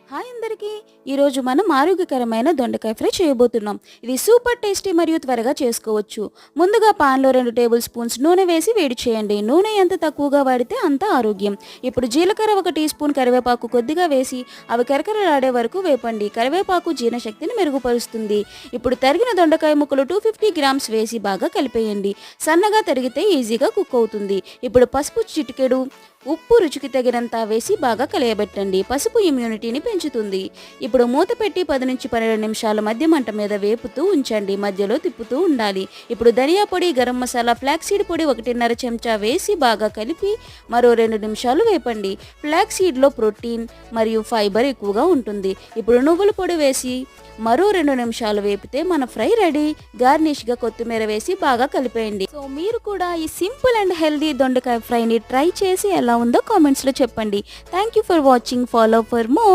Hi అందరికీ. ఈరోజు మనం ఆరోగ్యకరమైన దొండకాయ ఫ్రై చేయబోతున్నాం. ఇది సూపర్ టేస్టీ మరియు త్వరగా చేసుకోవచ్చు. ముందుగా పాన్లో 2 టేబుల్ స్పూన్స్ నూనె వేసి వేడి చేయండి. నూనె ఎంత తక్కువగా వాడితే అంత ఆరోగ్యం. ఇప్పుడు జీలకర్ర 1 టీ స్పూన్, కరివేపాకు కొద్దిగా వేసి అవి కరకరలాడే వరకు వేపండి. కరివేపాకు జీర్ణశక్తిని మెరుగుపరుస్తుంది. ఇప్పుడు తరిగిన దొండకాయ ముక్కలు 250 గ్రామ్స్ వేసి బాగా కలిపేయండి. సన్నగా తరిగితే ఈజీగా కుక్ అవుతుంది. ఇప్పుడు పసుపు చిటికెడు, ఉప్పు రుచికి తగినంత వేసి బాగా కలియబెట్టండి. పసుపు ఇమ్యూనిటీని పెంచుతుంది. ఇప్పుడు మూత పెట్టి 10 నుంచి 12 నిమిషాల మధ్య మంట మీద వేపుతూ ఉంచండి. మధ్యలో తిప్పుతూ ఉండాలి. ఇప్పుడు ధనియా పొడి, గరం మసాలా, ఫ్లాక్సీడ్ పొడి 1.5 చెంచా వేసి బాగా కలిపి మరో 2 నిమిషాలు వేపండి. ఫ్లాక్సీడ్లో ప్రోటీన్ మరియు ఫైబర్ ఎక్కువగా ఉంటుంది. ఇప్పుడు నువ్వుల పొడి వేసి మరో 2 నిమిషాలు వేపితే మన ఫ్రై రెడీ. గార్నిష్గా కొత్తిమీర వేసి బాగా కలిపేయండి. సో మీరు కూడా ఈ సింపుల్ అండ్ హెల్దీ దొండకాయ ఫ్రైని ట్రై చేసి ఎలా ఉందో కామెంట్స్లో చెప్పండి. Thank you for watching. Follow for more.